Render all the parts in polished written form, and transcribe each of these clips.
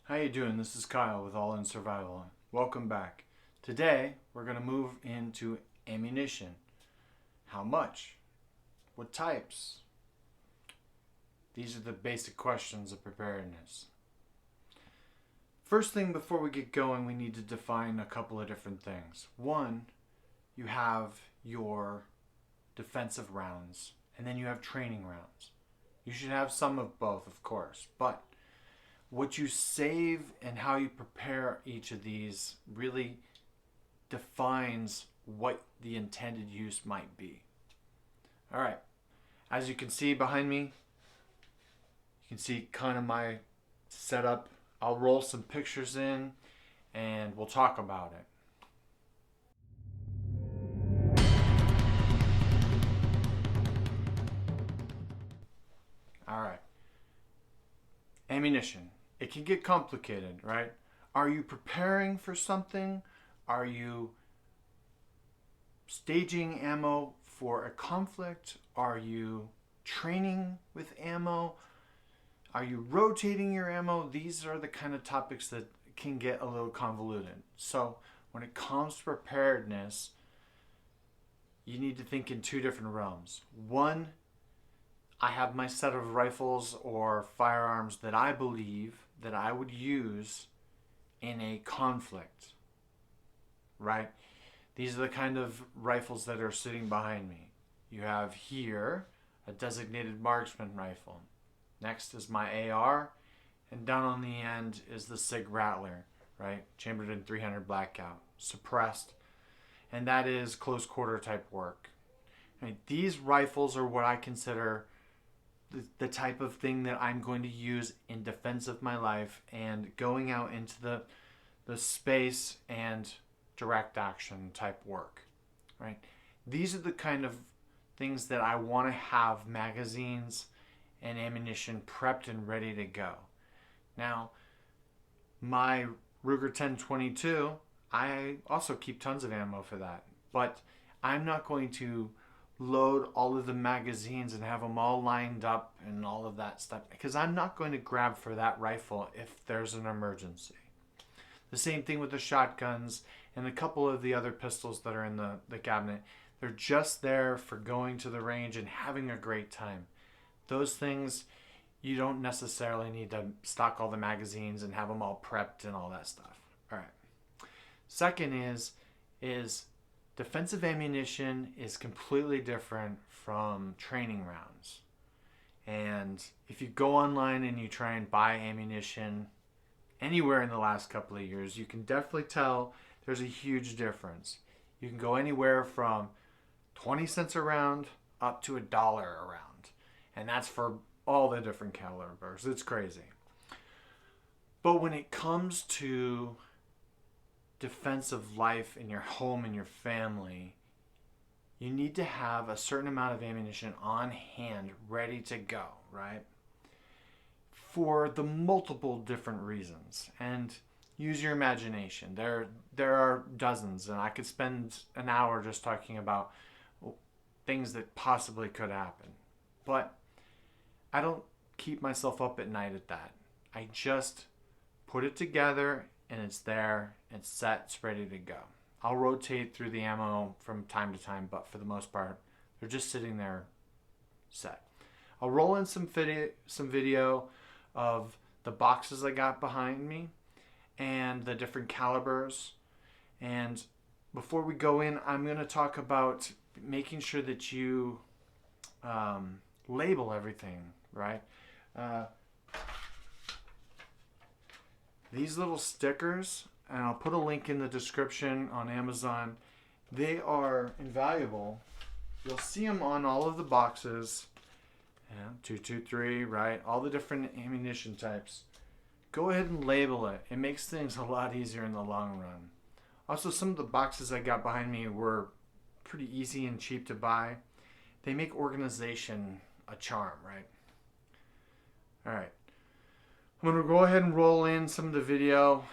How you doing? This is Kyle with All In Survival. Welcome back. Today we're going to move into ammunition. How much? What types? These are the basic questions of preparedness. First thing before we get going, we need to define a couple of different things. One, you have your defensive rounds, and then you have training rounds. You should have some of both, of course, but what you save and how you prepare each of these really defines what the intended use might be. All right, as you can see behind me, you can see kind of my setup. I'll roll some pictures in and we'll talk about it. All right, ammunition. It can get complicated, right? Are you preparing for something? Are you staging ammo for a conflict? Are you training with ammo? Are you rotating your ammo? These are the kind of topics that can get a little convoluted. So when it comes to preparedness, you need to think in two different realms. One, I have my set of rifles or firearms that I believe that I would use in a conflict, right? These are the kind of rifles that are sitting behind me. You have here a designated marksman rifle. Next is my AR, and down on the end is the SIG Rattler, right? Chambered in 300 blackout, suppressed, and that is close quarter type work. Right? These rifles are what I consider the type of thing that I'm going to use in defense of my life and going out into the space and direct action type work, right? These are the kind of things that I want to have magazines and ammunition prepped and ready to go. Now, my Ruger 1022, I also keep tons of ammo for that, but I'm not going to load all of the magazines and have them all lined up and all of that stuff because I'm not going to grab for that rifle if there's an emergency. The same thing with the shotguns and a couple of the other pistols that are in the cabinet. They're just there for going to the range and having a great time. Those things, you don't necessarily need to stock all the magazines and have them all prepped and all that stuff. All right. Second is defensive ammunition is completely different from training rounds. And if you go online and you try and buy ammunition anywhere in the last couple of years, you can definitely tell there's a huge difference. You can go anywhere from 20 cents a round up to $1 a round. And that's for all the different calibers. It's crazy. But when it comes to defense of life in your home and your family, you need to have a certain amount of ammunition on hand ready to go, right? For the multiple different reasons. And use your imagination. There are dozens, and I could spend an hour just talking about things that possibly could happen. But I don't keep myself up at night at that. I just put it together and it's there, it's set, it's ready to go. I'll rotate through the ammo from time to time, but for the most part, they're just sitting there set. I'll roll in some video of the boxes I got behind me and the different calibers. And before we go in, I'm going to talk about making sure that you label everything, right? These little stickers, and I'll put a link in the description on Amazon, they are invaluable. You'll see them on all of the boxes. 223, right? All the different ammunition types. Go ahead and label it. It makes things a lot easier in the long run. Also, some of the boxes I got behind me were pretty easy and cheap to buy. They make organization a charm, right? All right. I'm going to go ahead and roll in some of the video.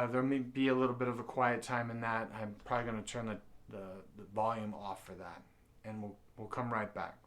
There may be a little bit of a quiet time in that. I'm probably going to turn the volume off for that. And we'll come right back.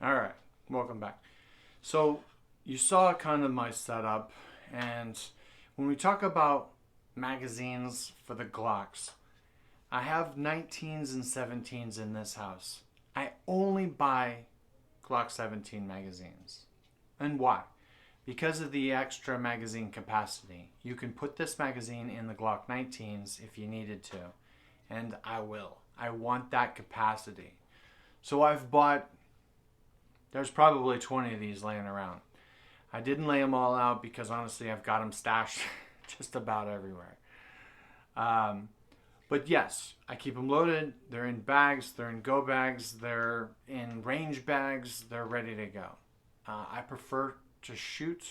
All right, welcome back. So you saw kind of my setup, and when we talk about magazines for the Glocks, I have 19s and 17s in this house. I only buy Glock 17 magazines. And why? Because of the extra magazine capacity. You can put this magazine in the Glock 19s if you needed to, and I will. I want that capacity. So I've bought, there's probably 20 of these laying around. I didn't lay them all out because honestly I've got them stashed just about everywhere. But yes, I keep them loaded. They're in bags, they're in go bags, they're in range bags, they're ready to go. I prefer to shoot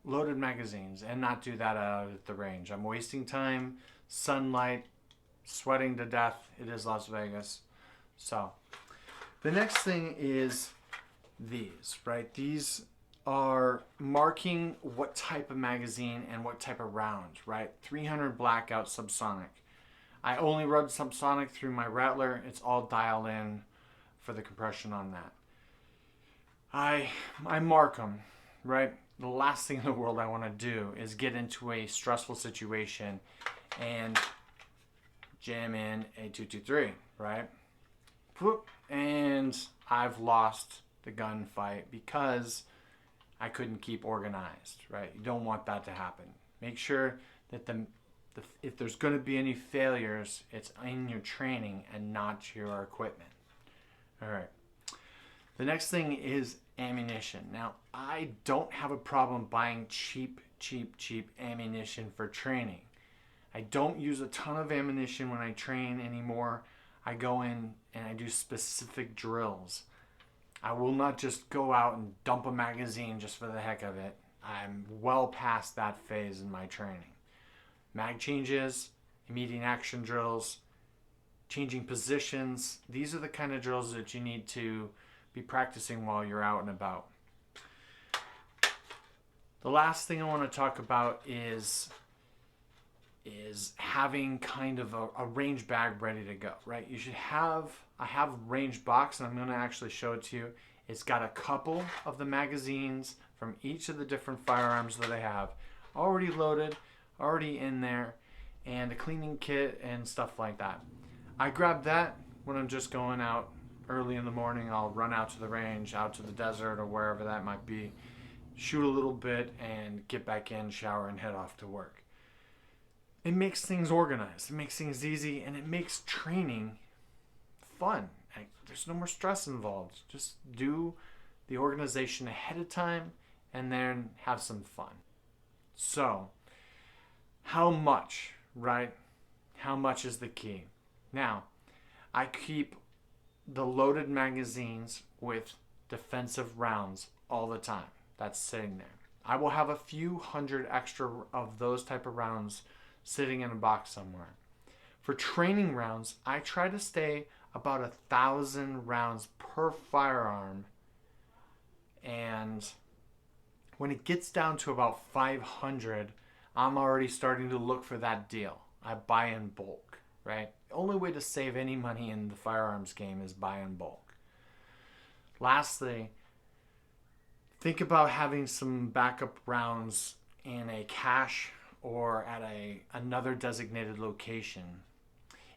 loaded magazines and not do that out at the range. I'm wasting time, sunlight, sweating to death. It is Las Vegas. So the next thing is these, right? These are marking what type of magazine and what type of round, right? 300 blackout subsonic. I only run subsonic through my Rattler. It's all dialed in for the compression on that. I mark them, right? The last thing in the world I want to do is get into a stressful situation and jam in a 223, right? And I've lost the gunfight because I couldn't keep organized, right? You don't want that to happen. Make sure that if there's going to be any failures, it's in your training and not your equipment. All right. The next thing is ammunition. Now, I don't have a problem buying cheap ammunition for training. I don't use a ton of ammunition when I train anymore. I go in and I do specific drills. I will not just go out and dump a magazine just for the heck of it. I'm well past that phase in my training. Mag changes, immediate action drills, changing positions. These are the kind of drills that you need to be practicing while you're out and about. The last thing I want to talk about is having kind of a range bag ready to go, right? You should have, I have a range box, and I'm going to actually show it to you. It's got a couple of the magazines from each of the different firearms that I have already loaded, already in there, and a cleaning kit and stuff like that. I grab that when I'm just going out early in the morning. I'll run out to the range, out to the desert, or wherever that might be, shoot a little bit, and get back in, shower, and head off to work. It makes things organized, it makes things easy, and it makes training fun. There's no more stress involved. Just do the organization ahead of time and then have some fun. So, how much, right? How much is the key? Now, I keep the loaded magazines with defensive rounds all the time. That's sitting there. I will have a few hundred extra of those type of rounds sitting in a box somewhere. For training rounds, I try to stay about 1,000 rounds per firearm, and when it gets down to about 500, I'm already starting to look for that deal. I buy in bulk, right? The only way to save any money in the firearms game is buy in bulk. Lastly, think about having some backup rounds in a cache or at another designated location.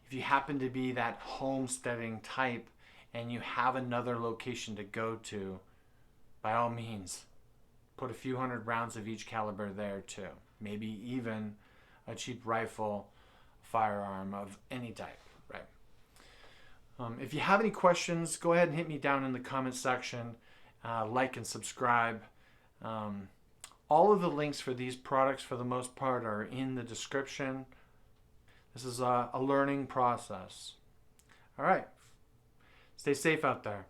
If you happen to be that homesteading type and you have another location to go to, by all means, put a few hundred rounds of each caliber there too. Maybe even a cheap rifle, firearm of any type, right? If you have any questions, go ahead and hit me down in the comment section. Like and subscribe. All of the links for these products, for the most part, are in the description. This is a learning process. All right. Stay safe out there.